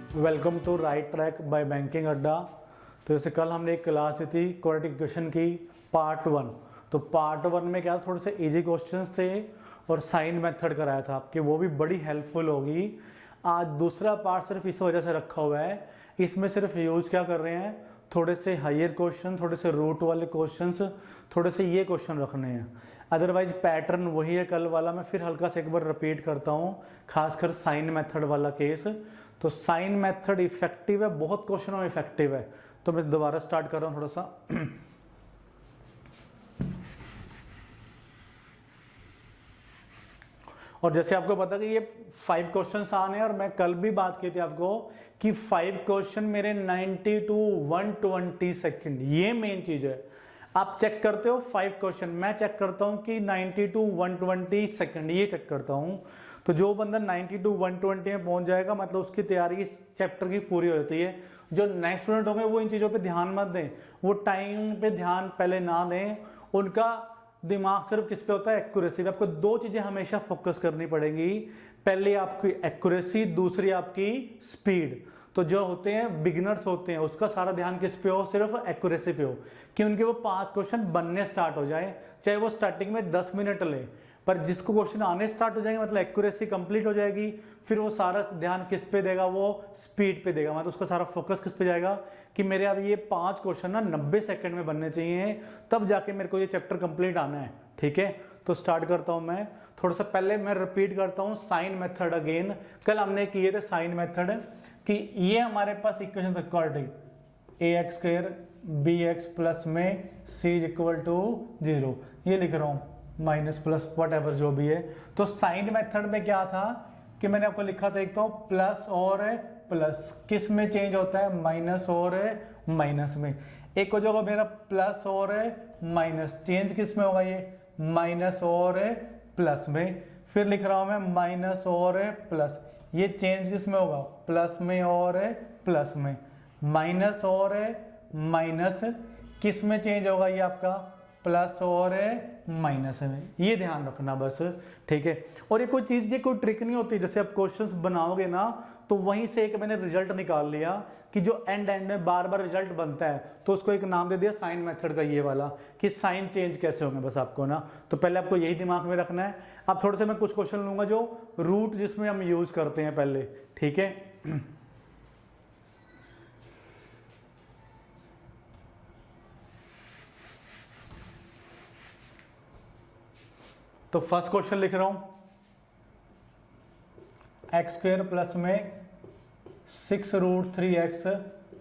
Welcome to right track by banking Adda. तो जैसे कल हमने एक क्लास दी थी क्वाड्रेटिक इक्वेशन की पार्ट 1। तो पार्ट 1 में क्या थोड़े से इजी क्वेश्चंस थे और साइन मेथड कराया था आपके, वो भी बड़ी हेल्पफुल होगी। आज दूसरा पार्ट सिर्फ इस वजह से रखा हुआ है, इसमें सिर्फ यूज क्या कर रहे हैं, थोड़े से हायर क्वेश्चन, थोड़े से रूट वाले क्वेश्चंस, थोड़े से ये क्वेश्चन रखने हैं। अदरवाइज पैटर्न वही है कल वाला। मैं फिर हल्का से एक बार रिपीट करता हूँ, खासकर साइन मेथड वाला केस। तो साइन मेथड इफेक्टिव है, बहुत क्वेश्चनों में इफेक्टिव है। तो मैं दोबारा स्टार्ट कर रहा हूँ थोड़ा सा। और जैसे आपको पता है कि ये 5 क्वेश्चन आने हैं, और मैं कल भी बात की थी आपको कि 5 क्वेश्चन मेरे 90 to 120 सेकंड, ये मेन चीज है। आप चेक करते हो 5 क्वेश्चन, मैं चेक करता हूं कि 90 to 120 सेकंड, ये चेक करता हूं। तो जो बंदा 90 to 120 में पहुंच जाएगा, मतलब उसकी तैयारी इस चैप्टर की पूरी हो जाती है। जो नेक्स्ट स्टूडेंट होंगे वो इन चीजों पे ध्यान मत दें, वो टाइम पे ध्यान पहले ना दें। उनका दिमाग सिर्फ किस पे होता है, एक्यूरेसी पे। आपको 2 चीजें हमेशा फोकस करनी पड़ेगी, पहले आपकी एक्यूरेसी, दूसरी आपकी स्पीड। तो जो होते हैं बिगिनर्स होते हैं, उसका सारा ध्यान किस पे हो, सिर्फ एक्यूरेसी पे हो, कि उनके वो 5 क्वेश्चन बनने स्टार्ट हो जाए, चाहे वो स्टार्टिंग में 10 मिनट ले, पर जिसको क्वेश्चन आने स्टार्ट हो जाएंगे मतलब एक्यूरेसी कंप्लीट हो जाएगी, फिर वो सारा ध्यान किस पे देगा, वो स्पीड पे देगा। मतलब उसका सारा फोकस किस पे जाएगा कि मेरे अब ये 5 क्वेश्चन ना 90 सेकंड में बनने चाहिए, तब जाके मेरे को ये चैप्टर कंप्लीट आना है। ठीक है, तो स्टार्ट करता हूं मैं। थोड़ा सा पहले मैं रिपीट करता हूं साइन मेथड अगेन। कल हमने किए थे साइन मेथड कि ये हमारे पास इक्वेशन था quadratic, A X square B X plus में सी इज इक्वल टू 0, ये लिख रहा हूं माइनस प्लस वट एवर जो भी है। तो साइन मेथड में क्या था कि मैंने आपको लिखा था, एक तो प्लस और प्लस किस में चेंज होता है, माइनस और माइनस में। एक हो जाएगा मेरा प्लस और माइनस, चेंज किस में होगा, ये माइनस और प्लस में। फिर लिख रहा हूं मैं माइनस और प्लस, ये चेंज किस में होगा, प्लस में और प्लस में। माइनस और माइनस किस में चेंज होगा, ये आपका प्लस और माइनस में। ये ध्यान रखना बस, ठीक है। और ये कोई चीज, ये कोई ट्रिक नहीं होती। जैसे आप क्वेश्चंस बनाओगे ना, तो वहीं से एक मैंने रिजल्ट निकाल लिया कि जो एंड में बार बार रिजल्ट बनता है, तो उसको एक नाम दे दिया साइन मेथड का, ये वाला कि साइन चेंज कैसे होंगे, बस आपको ना। तो पहले आपको यही दिमाग में रखना है। अब थोड़े से मैं कुछ क्वेश्चन लूंगा जो रूट जिसमें हम यूज करते हैं पहले, ठीक है। तो फर्स्ट क्वेश्चन लिख रहा हूं, एक्स स्क्वायर प्लस में 6√3x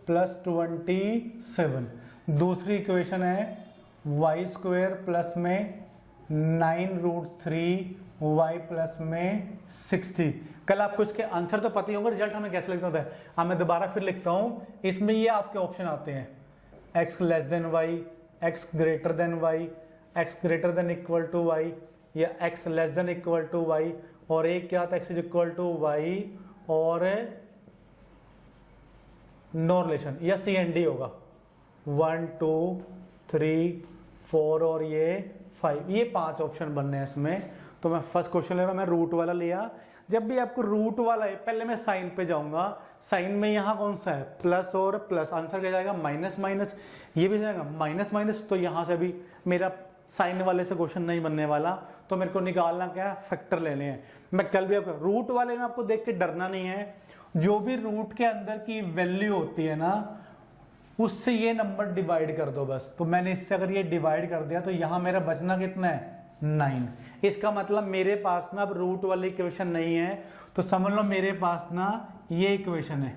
प्लस 27। दूसरी इक्वेशन है वाई स्क्वायर प्लस में 9√3y प्लस में 60। कल आपको इसके आंसर तो पता ही होंगे, रिजल्ट हमें कैसे लिखना होता है। अब मैं दोबारा फिर लिखता हूं, इसमें ये आपके ऑप्शन आते हैं, x less than y, x greater than y, x greater than equal to y, या x less than equal to y, और एक क्या था x is equal to y और नो रिलेशन, या सी एंड डी होगा। 1 2 3 4 और ये 5, ये 5 ऑप्शन बनने हैं इसमें। तो मैं फर्स्ट क्वेश्चन ले रहा हूं, मैं रूट वाला लिया। जब भी आपको रूट वाला है, पहले मैं साइन पे जाऊंगा। साइन में यहां कौन सा है, प्लस और प्लस, आंसर क्या जाएगा, माइनस माइनस, ये भी जाएगा माइनस माइनस। तो यहां से भी मेरा साइन वाले से क्वेश्चन नहीं बनने वाला, तो मेरे को निकालना क्या है, फैक्टर लेने हैं। मैं कल भी आपको रूट वाले में आपको देख के डरना नहीं है, जो भी रूट के अंदर की वैल्यू होती है ना, उससे ये नंबर डिवाइड कर दो बस। तो मैंने इससे अगर ये डिवाइड कर दिया, तो यहां मेरा बचना कितना है, 9। इसका मतलब मेरे पास ना अब रूट वाली इक्वेशन नहीं है, तो समझ लो मेरे पास ना ये इक्वेशन है।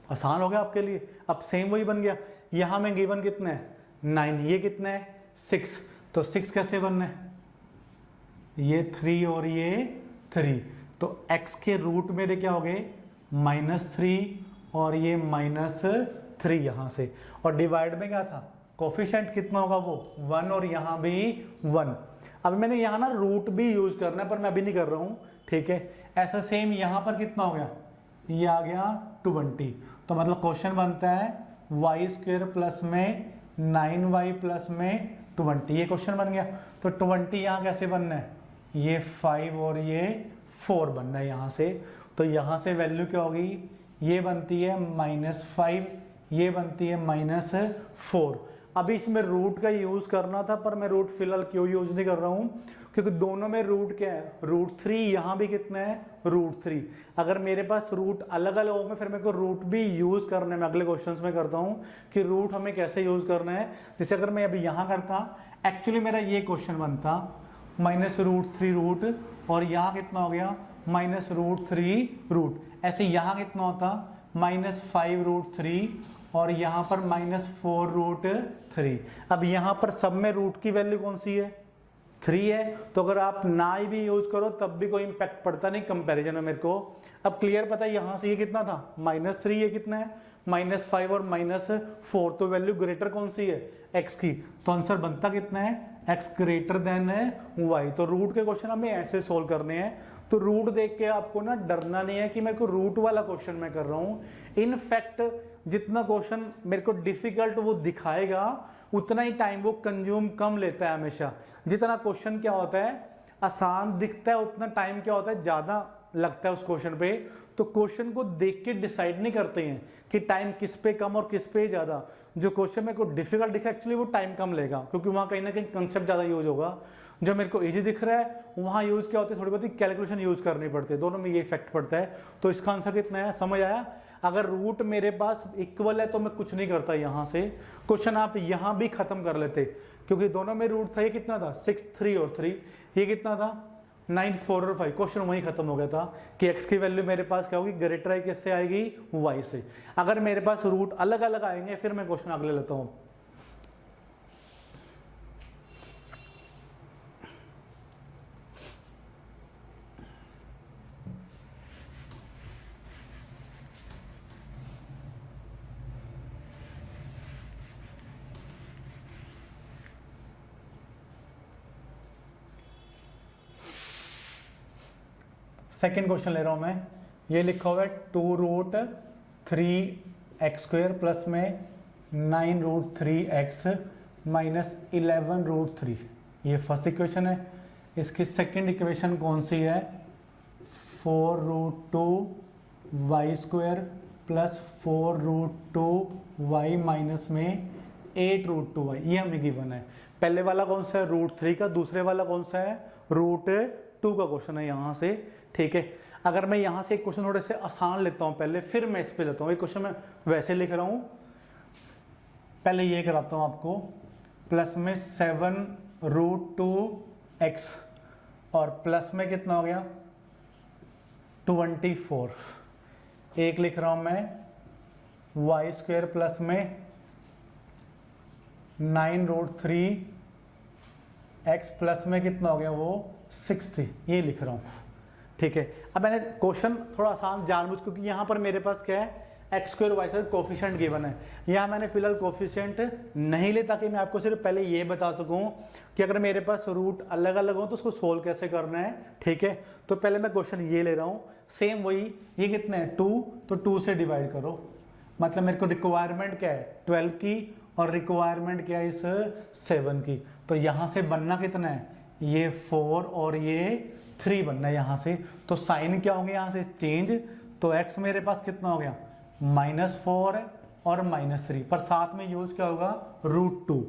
आसान हो गया आपके लिए। अब सेम वही बन गया, यहां में गिवन कितना है, 9, ये कितना है 6। तो 6 कैसे बनना है, ये 3 और ये 3। तो x के रूट मेरे क्या हो गए, -3 और ये -3 यहां से। और डिवाइड में क्या था, कोफिशिएंट कितना होगा वो 1, और यहां भी 1। अब मैंने यहां ना रूट भी यूज करना है, पर मैं अभी नहीं कर रहा हूं, ठीक है। ऐसा सेम यहां पर कितना हो गया, ये आ गया 20। तो मतलब क्वेश्चन बनता है वाई स्क्वायर प्लस में 9y प्लस में 20, ये क्वेश्चन बन गया। तो 20 यहां कैसे बनना है, ये 5 और ये 4 बनना है यहाँ से। तो यहाँ से वैल्यू क्या होगी, ये बनती है -5, ये बनती है -4। अभी इसमें रूट का यूज करना था, पर मैं रूट फिलहाल क्यों यूज नहीं कर रहा हूँ, क्योंकि दोनों में रूट क्या है, √3, यहाँ भी कितना है √3। अगर मेरे पास रूट अलग अलग होंगे फिर मेरे को रूट भी यूज करने में अगले क्वेश्चंस में करता हूँ कि रूट हमें कैसे यूज करना है। जैसे अगर मैं अभी यहाँ करता, एक्चुअली मेरा ये क्वेश्चन बनता -√3 रूट, और यहाँ कितना हो गया -√3 रूट। ऐसे यहाँ कितना होता -5√3, और यहाँ पर -4√3। अब यहाँ पर सब में रूट की वैल्यू कौन सी है, 3 है। तो अगर आप ना ही भी यूज करो तब भी कोई इंपैक्ट पड़ता नहीं कंपैरिजन में मेरे को। अब क्लियर पता है यहाँ से ये कितना था -3, ये कितना है -5 और -4। तो वैल्यू ग्रेटर कौन सी है, x की। तो आंसर बनता कितना है, x ग्रेटर देन y। तो रूट के क्वेश्चन हमें ऐसे सोल्व करने हैं। तो रूट देख के आपको ना डरना नहीं है कि मेरे को रूट वाला क्वेश्चन मैं कर रहा हूँ। इनफैक्ट जितना क्वेश्चन मेरे को डिफिकल्ट वो दिखाएगा उतना ही टाइम वो कंज्यूम कम लेता है हमेशा। जितना क्वेश्चन क्या होता है आसान दिखता है, उतना टाइम क्या होता है ज्यादा लगता है उस क्वेश्चन पे। तो क्वेश्चन को देख के डिसाइड नहीं करते हैं कि टाइम किस पे कम और किस पे ज्यादा। जो क्वेश्चन मेरे को डिफिकल्ट दिखा एक्चुअली वो टाइम कम लेगा, क्योंकि वहां कहीं ना कहीं कंसेप्ट ज्यादा यूज होगा। जो मेरे को इजी दिख रहा है वहां यूज क्या होती है, थोड़ी बहुत कैलकुलेशन यूज करनी पड़ती है। दोनों में ये इफेक्ट पड़ता है। तो इसका आंसर कितना है, समझ आया। अगर रूट मेरे पास इक्वल है तो मैं कुछ नहीं करता, यहाँ से क्वेश्चन आप यहाँ भी खत्म कर लेते, क्योंकि दोनों में रूट था। ये कितना था 6, 3 और 3, ये कितना था 9, 4 और 5। क्वेश्चन वहीं खत्म हो गया था कि x की वैल्यू मेरे पास क्या होगी, ग्रेटर है किससे आएगी, y से। अगर मेरे पास रूट अलग अलग आएंगे फिर मैं क्वेश्चन अगले लेता हूँ। सेकेंड क्वेश्चन ले रहा हूं मैं। ये लिखा हुआ है 2√3x² प्लस में 9√3x माइनस 11√3। ये फर्स्ट इक्वेशन है। इसकी सेकेंड इक्वेशन कौन सी है, 4√2y² प्लस 4√2y माइनस में 8√2y। ये हमें गिवन है। पहले वाला कौन सा है, √3 का। दूसरे वाला कौन सा है, √2 का क्वेश्चन है यहाँ से। ठीक है, अगर मैं यहाँ से एक क्वेश्चन थोड़े से आसान लेता हूँ पहले, फिर मैं इस पे लेता हूँ। एक क्वेश्चन मैं वैसे लिख रहा हूँ, पहले ये कराता हूँ आपको। प्लस में 7√2x और प्लस में कितना हो गया 24। एक लिख रहा हूँ मैं y² प्लस में 9√3x प्लस में कितना हो गया वो 60। ये लिख रहा हूँ। ठीक है, अब मैंने क्वेश्चन थोड़ा आसान जानबूझ, क्योंकि यहाँ पर मेरे पास क्या है x² y² कोफिशिएंट गिवन है। यहाँ मैंने फिलहाल कोफिशिएंट नहीं ले, ताकि मैं आपको सिर्फ पहले ये बता सकूं कि अगर मेरे पास रूट अलग अलग हो तो उसको सोल्व कैसे करना है। ठीक है, तो पहले मैं क्वेश्चन ये ले रहा हूँ। सेम वही, ये कितने हैं 2, तो 2 से डिवाइड करो। मतलब मेरे को रिक्वायरमेंट क्या है 12 की, और रिक्वायरमेंट क्या है इस 7 की। तो यहाँ से बनना कितना है, ये 4 और ये 3 बनना है यहाँ से। तो साइन क्या होंगे यहाँ से चेंज। तो x मेरे पास कितना हो गया -4 और -3, पर साथ में यूज क्या होगा √2।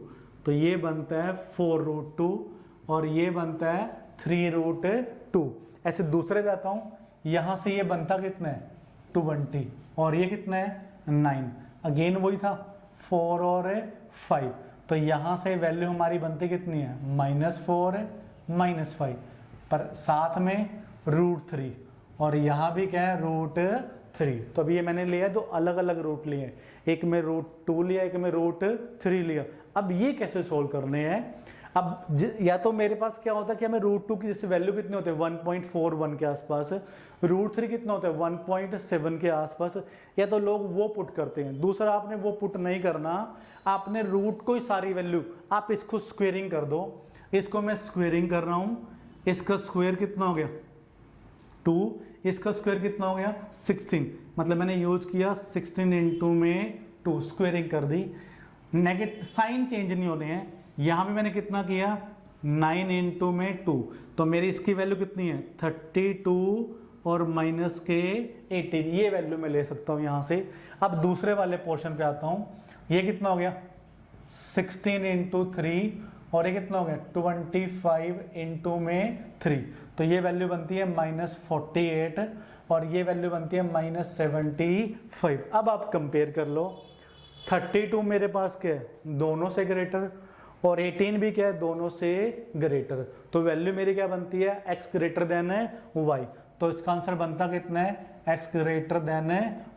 तो ये बनता है 4√2 और ये बनता है 3√2। ऐसे दूसरे पे आता हूँ, यहाँ से ये बनता कितना है 20 और ये कितना है 9। अगेन वही था 4 और 5। तो यहाँ से वैल्यू हमारी बनती कितनी है -4 -5, पर साथ में √3 और यहाँ भी क्या है √3। तो अभी ये मैंने लिया दो अलग अलग रूट लिए, एक में √2 लिया, एक में √3 लिया। अब ये कैसे सोल्व करने हैं। अब या तो मेरे पास क्या होता है कि हमें √2 की जैसे वैल्यू कितनी होती है 1.41 के आसपास, √3 कितना होता है 1.7 के आसपास, या तो लोग वो पुट करते हैं। दूसरा आपने वो पुट नहीं करना, आपने रूट को ही सारी वैल्यू आप इसको स्क्वेयरिंग कर दो। इसको मैं स्क्वेयरिंग कर रहा हूं, इसका स्क्वायर कितना हो गया 2, इसका स्क्वायर कितना हो गया 16। मतलब मैंने यूज किया 16 इंटू में 2, स्क्वेयरिंग कर दी। नेगेटिव साइन चेंज नहीं होने हैं। यहां भी मैंने कितना किया 9 इंटू में 2, तो मेरी इसकी वैल्यू कितनी है 32 और माइनस के 18, ये वैल्यू मैं ले सकता हूँ यहाँ से। अब दूसरे वाले पोर्शन पे आता हूँ, ये कितना हो गया 16 इंटू 3 और ये कितना हो गया 25 इंटू में 3, तो ये वैल्यू बनती है -48 और ये वैल्यू बनती है -75। अब आप कंपेयर कर लो, 32 मेरे पास क्या है दोनों से ग्रेटर और 18 भी क्या है दोनों से ग्रेटर, तो वैल्यू मेरी क्या बनती है x ग्रेटर देन y, तो इसका आंसर बनता कितना है x ग्रेटर देन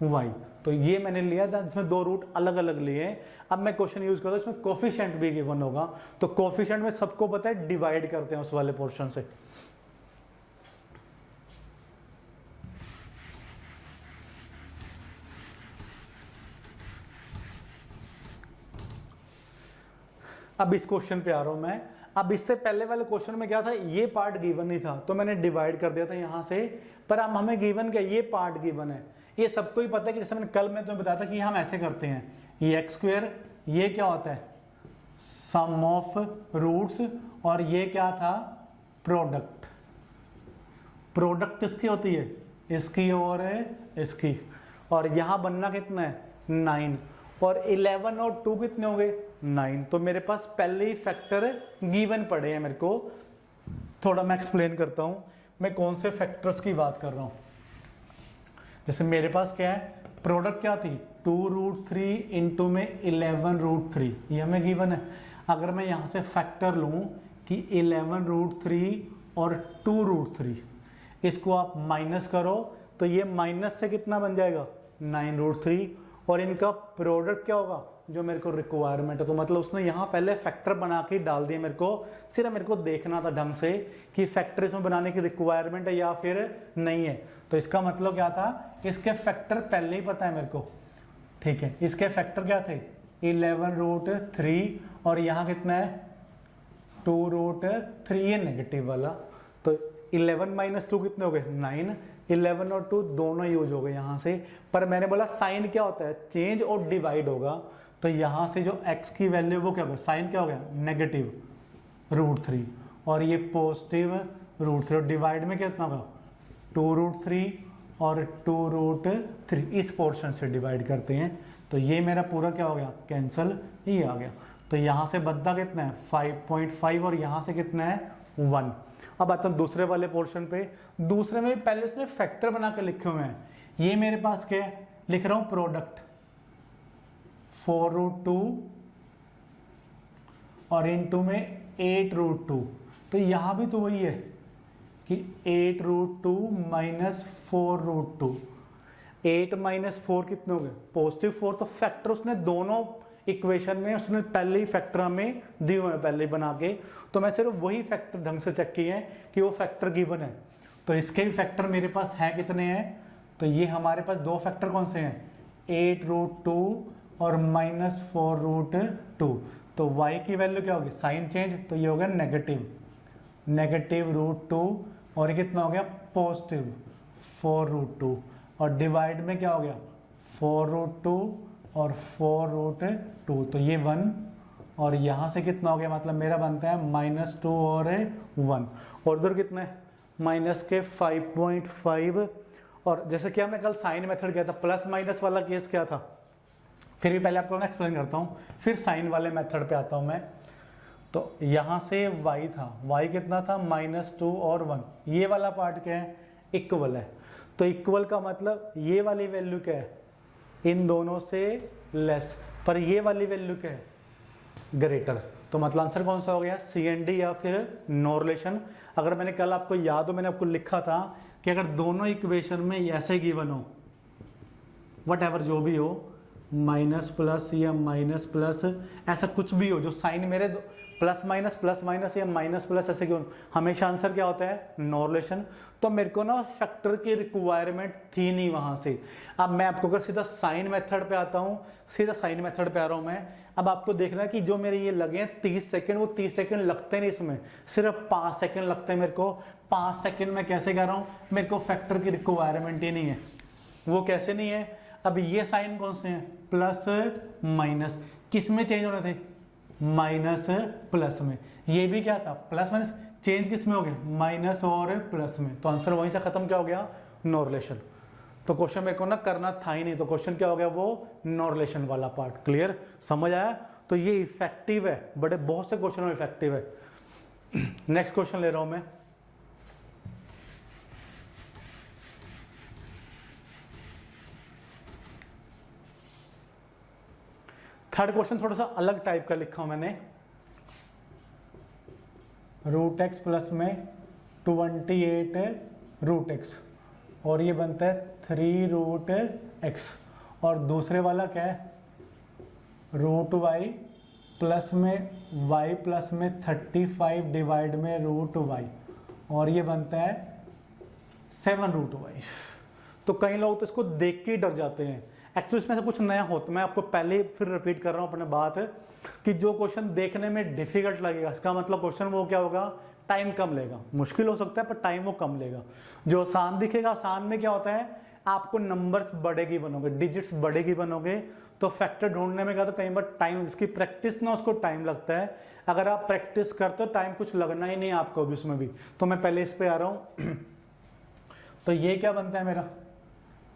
y। तो ये मैंने लिया था जिसमें दो रूट अलग अलग लिए। अब मैं क्वेश्चन यूज करता हूँ इसमें कोफिशिएंट भी गिवन होगा, तो कोफिशिएंट में सबको पता है डिवाइड करते हैं उस वाले पोर्शन से। अब इस क्वेश्चन पे आ रहा हूं मैं। अब इससे पहले वाले क्वेश्चन में क्या था, ये पार्ट गिवन नहीं था तो मैंने डिवाइड कर दिया था यहां से, पर अब हमें गिवन क्या, ये पार्ट गिवन है। ये सबको ही पता है कि जैसे मैंने कल मैं तुम्हें बताया था कि हम ऐसे करते हैं, ये एक्स स्क्वायर, ये क्या होता है सम ऑफ रूट्स, और ये क्या था प्रोडक्ट। प्रोडक्ट किसकी होती है, इसकी और इसकी, और यहां बनना कितना है 9, और 11 और 2 कितने हो गए 9, तो मेरे पास पहले ही फैक्टर गिवन पड़े हैं मेरे को। थोड़ा मैं एक्सप्लेन करता हूं मैं कौन से फैक्टर्स की बात कर रहा हूं। जैसे मेरे पास क्या है, प्रोडक्ट क्या थी 2√3 इंटू में 11√3, ये हमें गिवन है। अगर मैं यहां से फैक्टर लूं कि 11√3 और 2√3, इसको आप माइनस करो तो ये माइनस से कितना बन जाएगा 9√3, और इनका प्रोडक्ट क्या होगा जो मेरे को रिक्वायरमेंट है। तो मतलब उसने यहाँ पहले फैक्टर बना के डाल दिए मेरे को, सिर्फ मेरे को देखना था ढंग से कि फैक्टर इसमें बनाने की रिक्वायरमेंट है या फिर नहीं है। तो इसका मतलब क्या था, इसके फैक्टर पहले ही पता है मेरे को, ठीक है। इसके फैक्टर क्या थे 11√3 और यहाँ कितना है 2√3, ये नेगेटिव वाला, तो 11 - 2 कितने हो गए 9, 11 और 2 दोनों यूज हो गए यहाँ से। पर मैंने बोला साइन क्या होता है चेंज और डिवाइड होगा, तो यहाँ से जो x की वैल्यू वो क्या होगा, साइन क्या हो गया -√3 और ये +√3, और डिवाइड में कितना होगा 2√3 और 2√3, इस पोर्शन से डिवाइड करते हैं, तो ये मेरा पूरा क्या हो गया कैंसल, ये आ गया। तो यहाँ से बदला कितना है 5.5 और यहाँ से कितना है 1। अब आता हूँ दूसरे वाले पोर्शन पे। दूसरे में पहले उसने फैक्टर बना के लिखे हुए हैं, ये मेरे पास क्या है लिख रहा हूं प्रोडक्ट 4√2 और इनटू में 8√2, तो यहां भी तो वही है कि 8√2 माइनस 4√2, 8 - 4 कितने हो गए +4, तो फैक्टर उसने दोनों इक्वेशन में उसने पहले ही फैक्टर हमें दिए हुए हैं पहले ही बना के, तो मैं सिर्फ वही फैक्टर ढंग से चेक किए हैं कि वो फैक्टर गिवन है। तो इसके भी फैक्टर मेरे पास है कितने हैं, तो ये हमारे पास दो फैक्टर कौन से हैं 8√2 और -4√2, तो y की वैल्यू क्या होगी साइन चेंज, तो ये हो गया -√2 और ये कितना हो गया +4√2, और डिवाइड में क्या हो गया 4√2 और 4√2, तो ये 1, और यहाँ से कितना हो गया मतलब मेरा बनता है -2 और 1, और उधर कितना है -5.5। और जैसे कि हमने कल साइन मेथड किया था, प्लस माइनस वाला केस क्या था, फिर भी पहले आपको मैं एक्सप्लेन करता हूँ, फिर साइन वाले मेथड पे आता हूँ मैं। तो यहाँ से y था, y कितना था -2 और 1, ये वाला पार्ट क्या है इक्वल है, तो इक्वल का मतलब ये वाली वैल्यू क्या है इन दोनों से लेस, पर ये वाली वैल्यू क्या है ग्रेटर, तो मतलब आंसर कौन सा हो गया CND या फिर नो रिलेशन। अगर मैंने कल आपको याद हो मैंने आपको लिखा था कि अगर दोनों इक्वेशन में ऐसे गिवन हो वट एवर जो भी हो माइनस प्लस या माइनस प्लस ऐसा कुछ भी हो, जो साइन मेरे प्लस माइनस या माइनस प्लस ऐसे क्यों, हमेशा आंसर क्या होता है नो रिलेशन। तो मेरे को ना फैक्टर की रिक्वायरमेंट थी नहीं वहां से। अब मैं आपको अगर सीधा साइन मेथड पे आता हूँ, सीधा साइन मेथड पे आ रहा हूँ मैं। अब आपको देखना है कि जो मेरे ये लगे हैं 30 सेकंड, वो 30 सेकंड लगते नहीं इसमें, सिर्फ 5 सेकंड लगते हैं मेरे को। 5 सेकंड में कैसे कर रहा हूँ, मेरे को फैक्टर की रिक्वायरमेंट ही नहीं है। वो कैसे नहीं है, अब ये साइन कौन से हैं प्लस माइनस, किस में चेंज होने थे माइनस प्लस में, ये भी क्या था प्लस माइनस, चेंज किस में हो गया माइनस और प्लस में, तो आंसर वहीं से खत्म क्या हो गया नो रिलेशन। तो क्वेश्चन मेरे को ना करना था ही नहीं, तो क्वेश्चन क्या हो गया वो नो रिलेशन वाला पार्ट। क्लियर, समझ आया? तो ये इफेक्टिव है, बड़े बहुत से क्वेश्चन में इफेक्टिव है। नेक्स्ट क्वेश्चन ले रहा हूं मैं, थर्ड क्वेश्चन थोड़ा सा अलग टाइप का लिखा हूं मैंने। रूट एक्स प्लस में 28 रूट एक्स और ये बनता है 3 रूट एक्स, और दूसरे वाला क्या है रूट वाई प्लस में वाई प्लस में 35 डिवाइड में रूट वाई, और ये बनता है 7 रूट वाई। तो कई लोग तो इसको देख के ही डर जाते हैं, एक्चुअली इसमें से कुछ नया होता। मैं आपको पहले फिर रिपीट कर रहा हूँ अपने बात कि जो क्वेश्चन देखने में डिफिकल्ट लगेगा इसका मतलब क्वेश्चन वो क्या होगा टाइम कम लेगा। मुश्किल हो सकता है पर टाइम वो कम लेगा। जो आसान दिखेगा, आसान में क्या होता है आपको नंबर्स बढ़ेगी बनोगे, डिजिट्स बढ़ेगी बनोगे, तो फैक्टर ढूंढने में क्या तो कई बार टाइम, जिसकी प्रैक्टिस ना उसको टाइम लगता है। अगर आप प्रैक्टिस करते हो टाइम कुछ लगना ही नहीं है आपको भी उसमें भी। तो मैं पहले इस पे आ रहा हूँ। तो ये क्या बनता है मेरा,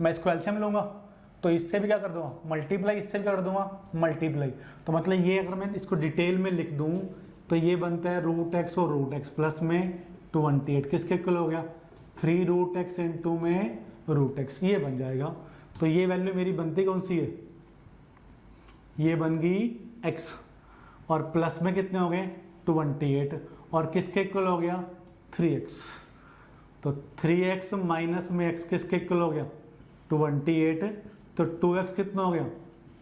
मैं इसको एलसीएम लूंगा तो इससे भी क्या कर दूंगा मल्टीप्लाई, इससे भी क्या कर दूंगा मल्टीप्लाई। तो मतलब ये अगर मैं इसको डिटेल में लिख दूं तो ये बनता है रूट एक्स और रूट एक्स प्लस में 28 किसके इक्वल हो गया 3 रूट एक्स इंटू में रूट एक्स, ये बन जाएगा। तो ये वैल्यू मेरी बनती कौन सी है, ये बन गई एक्स, और प्लस में कितने हो गए 28, और किसके इक्वल हो गया 3x। तो 3x माइनस में x किसके इक्वल हो गया 28, तो 2x कितना हो गया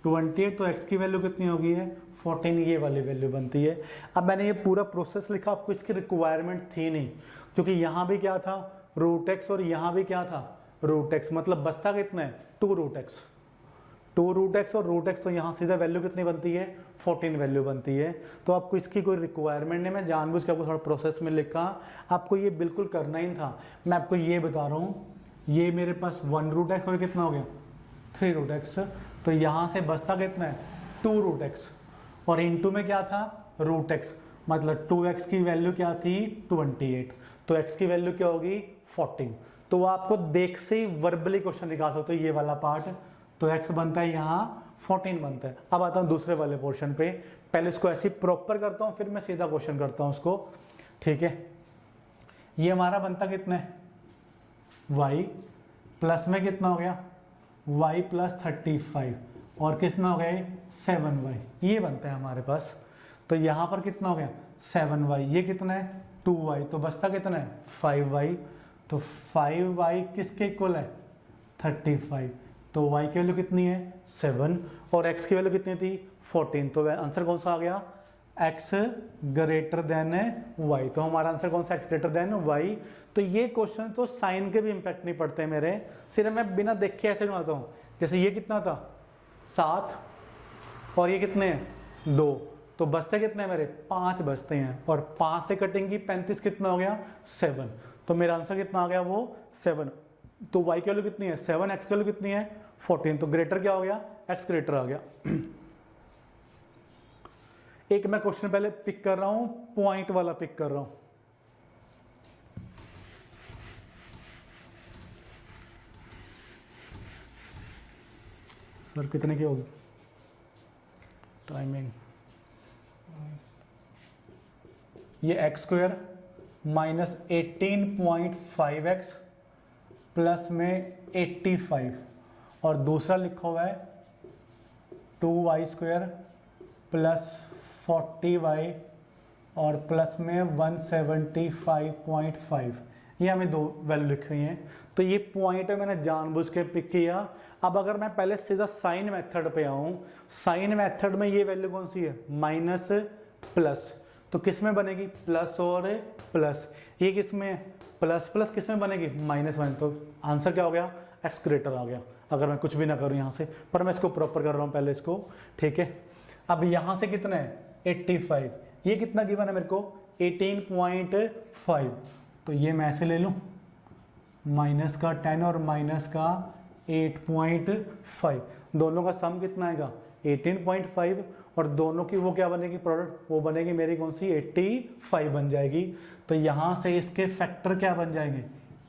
28, तो x की वैल्यू कितनी होगी है 14, ये वाली वैल्यू बनती है। अब मैंने ये पूरा प्रोसेस लिखा, आपको इसकी रिक्वायरमेंट थी नहीं, क्योंकि यहाँ भी क्या था रूट एक्स और यहाँ भी क्या था रूट एक्स, मतलब बचता कितना है 2 रूट एक्स, 2 रूट एक्स और रूट एक्स, तो यहाँ सीधा वैल्यू कितनी बनती है 14 वैल्यू बनती है। तो आपको इसकी कोई रिक्वायरमेंट नहीं, मैं जानबूझ के आपको थोड़ा प्रोसेस में लिखा, आपको ये बिल्कुल करना ही था। मैं आपको ये बता रहा हूँ, ये मेरे पास 1 रूट एक्स और कितना हो गया 3 रूट एक्स, तो यहाँ से बचता कितना है 2 रूट एक्स, और इनटू में क्या था रूट एक्स, मतलब 2x की वैल्यू क्या थी 28, तो x की वैल्यू क्या होगी 14। तो वो आपको देख से ही वर्बली क्वेश्चन निकाल सकते हो ये वाला पार्ट। तो x बनता है यहाँ 14 बनता है। अब आता हूँ दूसरे वाले पोर्शन पे, पहले इसको ऐसे प्रॉपर करता हूँ फिर मैं सीधा क्वेश्चन करता हूँ उसको, ठीक है। ये हमारा बनता कितना है y प्लस में कितना हो गया y प्लस 35, और कितना हो गया 7y, ये बनता है हमारे पास। तो यहाँ पर कितना हो गया 7y, ये कितना है 2y, तो बचता कितना है 5y, तो 5y किसके इक्वल है 35, तो y की वैल्यू कितनी है 7 और x की वैल्यू कितनी थी 14, तो आंसर कौन सा आ गया x ग्रेटर देन y। तो हमारा आंसर कौन सा x ग्रेटर देन y। तो ये क्वेश्चन तो साइन के भी इंपैक्ट नहीं पड़ते मेरे, सिर्फ मैं बिना देखे ऐसे बनाता हूँ। जैसे ये कितना था 7 और ये कितने हैं 2, तो बचते कितने हैं मेरे 5 बचते हैं, और 5 से कटेंगी 35 कितना हो गया 7, तो मेरा आंसर कितना आ गया वो 7। तो y की वैल्यू कितनी है 7, x की वैल्यू कितनी है 14, तो ग्रेटर क्या हो गया x ग्रेटर आ गया। एक मैं क्वेश्चन पहले पिक कर रहा हूं, पॉइंट वाला पिक कर रहा हूं। सर कितने की होगी टाइमिंग, ये x square minus 18.5x plus में 85, और दूसरा लिखा हुआ है 2y स्क्वायर प्लस 40y और प्लस में 175.5, ये हमें दो वैल्यू लिख रही हैं। तो ये पॉइंट है मैंने जानबूझ के पिक किया। अब अगर मैं पहले सीधा साइन मेथड पे आऊं, साइन मेथड में ये वैल्यू कौन सी है माइनस प्लस, तो किस में बनेगी प्लस और प्लस, ये किस में प्लस प्लस किस में बनेगी माइनस माइनस, तो आंसर क्या हो गया एक्स ग्रेटर आ गया। अगर मैं कुछ भी ना करूं यहाँ से, पर मैं इसको प्रॉपर कर रहा हूँ पहले इसको, ठीक है। अब यहाँ से कितना है 85, ये कितना गिवन है मेरे को 18.5, तो ये मैं ऐसे ले लूँ माइनस का 10 और माइनस का 8.5, दोनों का सम कितना आएगा 18.5 और दोनों की वो क्या बनेगी प्रोडक्ट, वो बनेगी मेरी कौन सी 85 बन जाएगी। तो यहाँ से इसके फैक्टर क्या बन जाएंगे,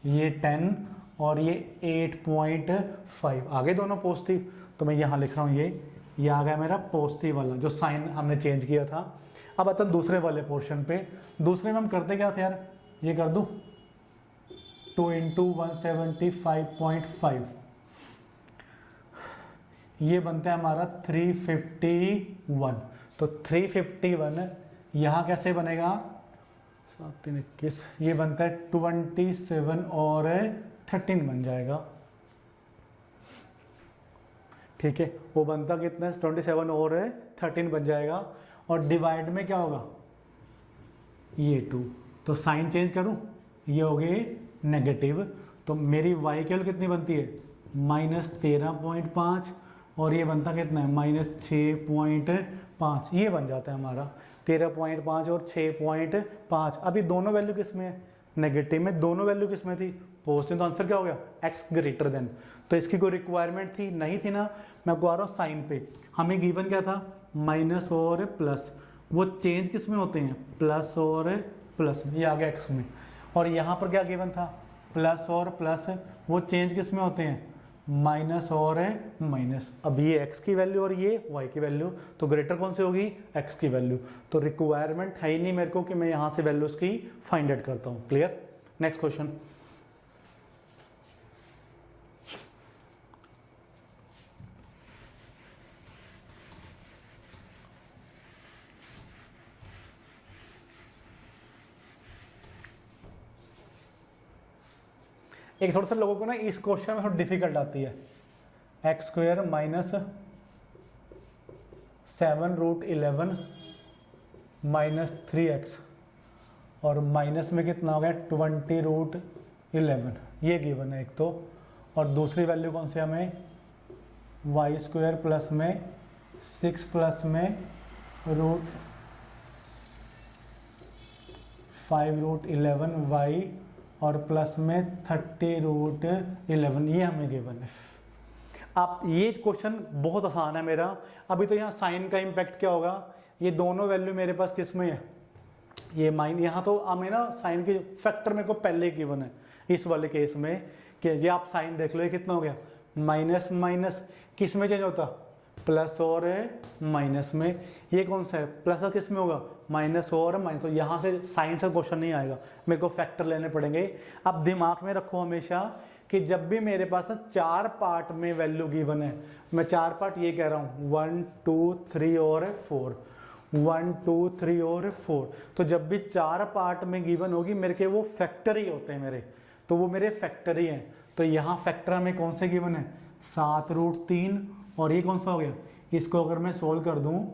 ये 10 और ये 8.5 आगे दोनों पॉजिटिव। तो मैं यहाँ लिख रहा हूँ ये आ गया मेरा पॉजिटिव वाला जो साइन हमने चेंज किया था। अब आता दूसरे वाले पोर्शन पे। दूसरे में हम करते क्या थे यार, ये कर दूँ 2 × 175.5, ये बनता है हमारा 351। तो 351 यहाँ कैसे बनेगा 7 3 21, ये बनता है 27 और 13 बन जाएगा। ठीक है, वो बनता कितना है 27 और 13 बन जाएगा। और डिवाइड में क्या होगा ये 2, तो साइन चेंज करूं, ये हो गए नेगेटिव। तो मेरी वाई की वैल्यू कितनी बनती है -13.5 और ये बनता कितना है -6.5, ये बन जाता है हमारा 13.5 और 6.5। अभी दोनों वैल्यू किस में है, नेगेटिव में। दोनों वैल्यू किस में थी, पॉजिटिव। तो आंसर क्या हो गया x ग्रेटर देन। तो इसकी कोई रिक्वायरमेंट थी नहीं थी ना, मैं आपको आ रहा हूँ साइन पे। हमें गिवन क्या था माइनस और प्लस, वो चेंज किस में होते हैं प्लस और प्लस, ये आ गया x में। और यहाँ पर क्या गिवन था प्लस और प्लस, वो चेंज किस में होते हैं माइनस और माइनस। अब ये x की वैल्यू और ये y की वैल्यू, तो ग्रेटर कौन सी होगी x की वैल्यू। तो रिक्वायरमेंट है ही नहीं मेरे को कि मैं यहाँ से वैल्यूज की फाइंड आउट करता हूँ। क्लियर। Next question. एक थोड़ा सा लोगों को ना इस क्वेश्चन में थोड़ी डिफिकल्ट आती है। x² माइनस 7√11 माइनस 3x और माइनस में कितना हो गया 20√11, ये गिवन है एक तो। और दूसरी वैल्यू कौन सी हमें y² प्लस में 6 प्लस में √5√11y और प्लस में 30√11, ये हमें गिवन है। आप ये क्वेश्चन बहुत आसान है मेरा। अभी तो यहाँ साइन का इम्पैक्ट क्या होगा, ये दोनों वैल्यू मेरे पास किस में है, ये माइन। यहाँ तो हमें ना साइन के फैक्टर मेरे को पहले गिवन है इस वाले केस में, कि ये आप साइन देख लो ये कितना हो गया माइनस माइनस, किस में चेंज होता प्लस और माइनस में। ये कौन सा है प्लस का, किस में होगा माइनस और माइनस। तो यहाँ से साइन से क्वेश्चन नहीं आएगा, मेरे को फैक्टर लेने पड़ेंगे। अब दिमाग में रखो हमेशा कि जब भी मेरे पास ना 4 पार्ट में वैल्यू गिवन है, मैं 4 पार्ट ये कह रहा हूँ 1 2 3 और 4, 1 2 3 और 4। तो जब भी 4 पार्ट में गिवन होगी मेरे के वो फैक्टर ही होते हैं मेरे, तो वो मेरे फैक्टर ही हैं। तो यहाँ फैक्टर हमें कौन से गिवन है 7√3 और ये कौन सा हो गया, इसको अगर मैं सोल्व कर दूं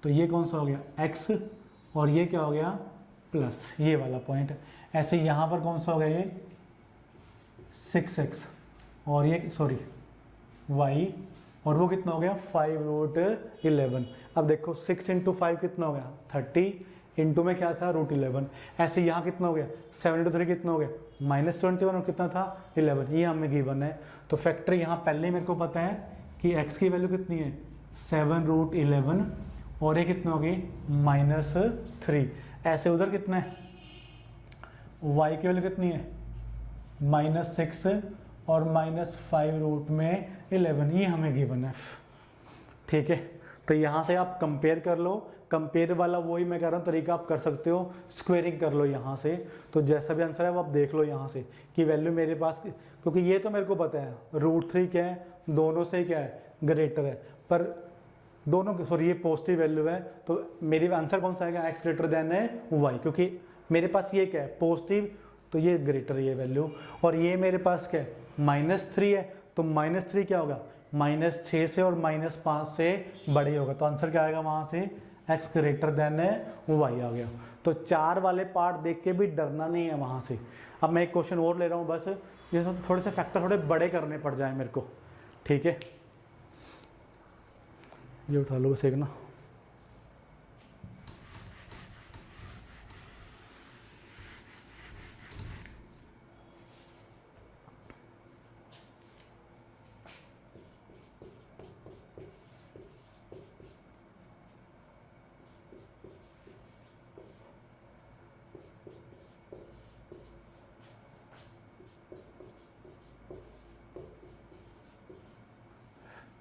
तो ये कौन सा हो गया x और ये क्या हो गया प्लस, ये वाला पॉइंट। ऐसे यहाँ पर कौन सा हो गया ये 6x और ये सॉरी y और वो कितना हो गया 5√11। अब देखो 6 × 5 कितना हो गया 30, इंटू में क्या था √11। ऐसे यहाँ कितना हो गया 7 × 3 कितना हो गया -21 और कितना था 11, ये हमें गिवन है। तो फैक्टर यहाँ पहले ही मेरे को पता है कि x की वैल्यू कितनी है 7√11 और ये कितना होगी -3। ऐसे उधर कितना है y की वैल्यू कितनी है -6 और -5√11, ये हमें गिवन है। ठीक है, तो यहाँ से आप कंपेयर कर लो। कंपेयर वाला वही मैं कह रहा हूँ तरीका आप कर सकते हो, स्क्वेयरिंग कर लो यहाँ से। तो जैसा भी आंसर है वो आप देख लो यहाँ से कि वैल्यू मेरे पास, क्योंकि ये तो मेरे को पता है √3 क्या है, दोनों से क्या है ग्रेटर है, पर दोनों सॉरी ये पॉजिटिव वैल्यू है। तो मेरी आंसर कौन सा आएगा x ग्रेटर देन है y, क्योंकि मेरे पास ये क्या है पॉजिटिव, तो ये ग्रेटर ये वैल्यू। और ये मेरे पास क्या है -3 है, तो -3 क्या होगा -6 से और -5 से बड़े होगा। तो आंसर क्या आएगा वहाँ से x ग्रेटर देन है y आ गया। तो 4 वाले पार्ट देख के भी डरना नहीं है वहाँ से। अब मैं एक क्वेश्चन और ले रहा हूँ बस, जैसे थोड़े से फैक्टर थोड़े बड़े करने पड़ जाए मेरे को। ठीक है, ये उठा लो बस एक ना।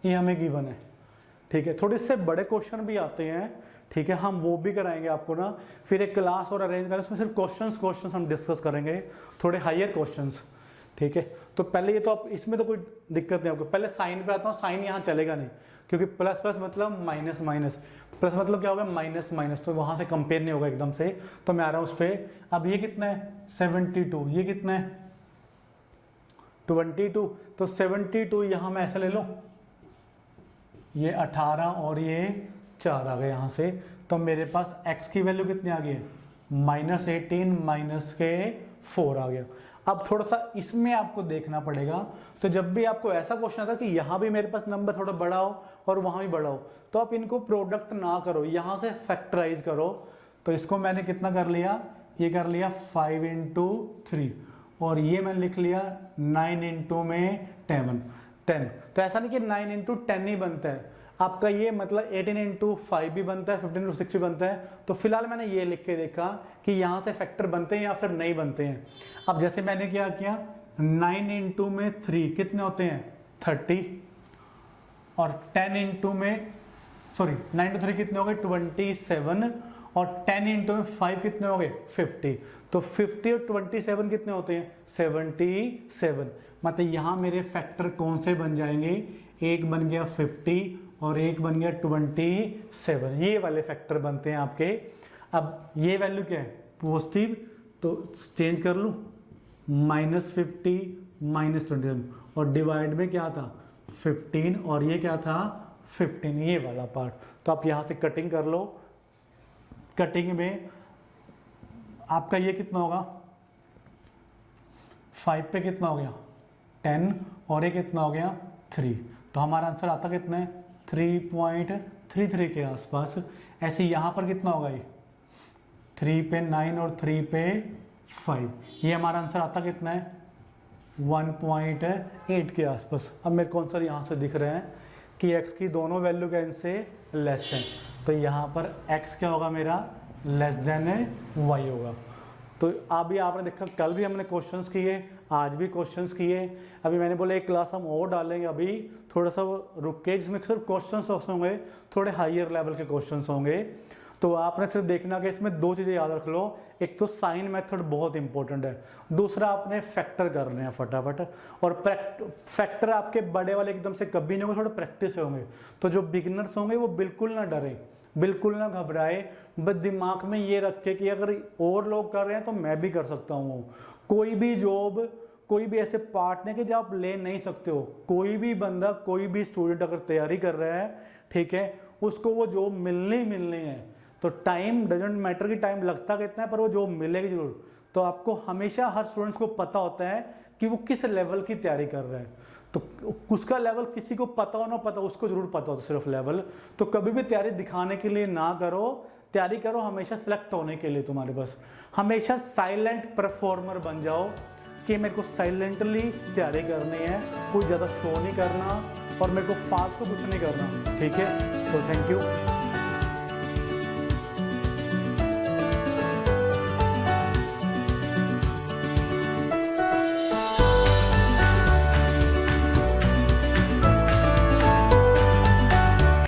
ये हमें गिवन है, ठीक है। थोड़े से बड़े क्वेश्चन भी आते हैं, ठीक है, हम वो भी कराएंगे आपको ना, फिर एक क्लास और अरेंज करें, उसमें सिर्फ क्वेश्चंस हम डिस्कस करेंगे, थोड़े हायर क्वेश्चंस, ठीक है। तो पहले ये तो आप इसमें तो कोई दिक्कत नहीं आपको, पहले साइन पे आता हूँ, साइन यहाँ चलेगा नहीं क्योंकि प्लस प्लस मतलब माइनस माइनस, प्लस मतलब क्या होगा माइनस माइनस, तो वहां से कंपेयर नहीं होगा एकदम से। तो मैं आ रहा हूँ उस पर, अब ये कितना है 72, ये कितना है 22, तो 72 यहां मैं ऐसा ले लो, ये 18 और ये 4 आ गए यहां से, तो मेरे पास x की वैल्यू कितनी आ गई है -18 माइनस के 4 आ गया। अब थोड़ा सा इसमें आपको देखना पड़ेगा, तो जब भी आपको ऐसा क्वेश्चन आता है कि यहाँ भी मेरे पास नंबर थोड़ा बड़ा हो और वहां भी बड़ा हो, तो आप इनको प्रोडक्ट ना करो, यहां से फैक्टराइज करो। तो इसको मैंने कितना कर लिया, ये कर लिया 5 × 3 और ये मैंने लिख लिया 9 × में 10। तो ऐसा नहीं कि 9 × 10 ही बनता है आपका, ये मतलब 18 × 5 भी बनता है, 15 × 6 भी बनता है। तो फिलहाल मैंने ये लिख के देखा कि यहाँ से फैक्टर बनते हैं या फिर नहीं बनते हैं। अब जैसे मैंने क्या किया, 9 × में 3 कितने होते हैं 30, और 10 × में 9 × 3 कितने हो गए 27, और 10 × में 5 कितने हो गए 50। तो 50 और 27 कितने होते हैं 77। मतलब यहाँ मेरे फैक्टर कौन से बन जाएंगे, एक बन गया 50 और एक बन गया 27, ये वाले फैक्टर बनते हैं आपके। अब ये वैल्यू क्या है पॉजिटिव, तो चेंज कर लूँ -50 -27, और डिवाइड में क्या था 15 और ये क्या था 15, ये वाला पार्ट। तो आप यहाँ से कटिंग कर लो, कटिंग में आपका ये कितना होगा 5 पे कितना हो गया 10 और ये कितना हो गया 3, तो हमारा आंसर आता कितना है 3.33 के आसपास। ऐसे यहाँ पर कितना होगा ये 3 पे 9 और 3 पे 5, ये हमारा आंसर आता कितना है 1.8 के आसपास। अब मेरे को आंसर यहाँ से दिख रहे हैं कि x की दोनों वैल्यू क्या इनसे लेस है, तो यहाँ पर x क्या होगा मेरा लेस देन y होगा। तो अभी आपने देखा कल भी हमने क्वेश्चंस किए, आज भी क्वेश्चंस किए। अभी मैंने बोला एक क्लास हम और डालेंगे, अभी थोड़ा सा रुक के, जिसमें सिर्फ क्वेश्चंस होंगे, थोड़े हायर लेवल के क्वेश्चंस होंगे। तो आपने सिर्फ देखना कि इसमें दो चीज़ें याद रख लो, एक तो साइन मेथड बहुत इंपॉर्टेंट है, दूसरा आपने फैक्टर करने हैं फटाफट, और फैक्टर आपके बड़े वाले एकदम से कभी नहीं होंगे, थोड़े प्रैक्टिस होंगे। तो जो बिगिनर्स होंगे वो बिल्कुल ना डरे, बिल्कुल ना घबराए, बस दिमाग में ये रखे कि अगर और लोग कर रहे हैं तो मैं भी कर सकता हूँ। कोई भी जॉब, कोई भी ऐसे पार्ट नहीं कि जो आप ले नहीं सकते हो। कोई भी बंदा, कोई भी स्टूडेंट अगर तैयारी कर रहा है, ठीक है, उसको वो जॉब मिलनी है। तो टाइम डजेंट मैटर कि टाइम लगता कितना है, पर वो जॉब मिलेगी जरूर। तो आपको हमेशा हर स्टूडेंट्स को पता होता है कि वो किस लेवल की तैयारी कर रहा है। तो उसका लेवल किसी को पता हो ना पता, उसको जरूर पता हो सिर्फ लेवल। तो कभी भी तैयारी दिखाने के लिए ना करो, तैयारी करो हमेशा सिलेक्ट होने के लिए। तुम्हारे पास हमेशा साइलेंट परफॉर्मर बन जाओ कि मेरे को साइलेंटली तैयारी करनी है, कोई ज़्यादा शो नहीं करना और मेरे को फास्ट को कुछ नहीं करना, ठीक है। तो थैंक यू।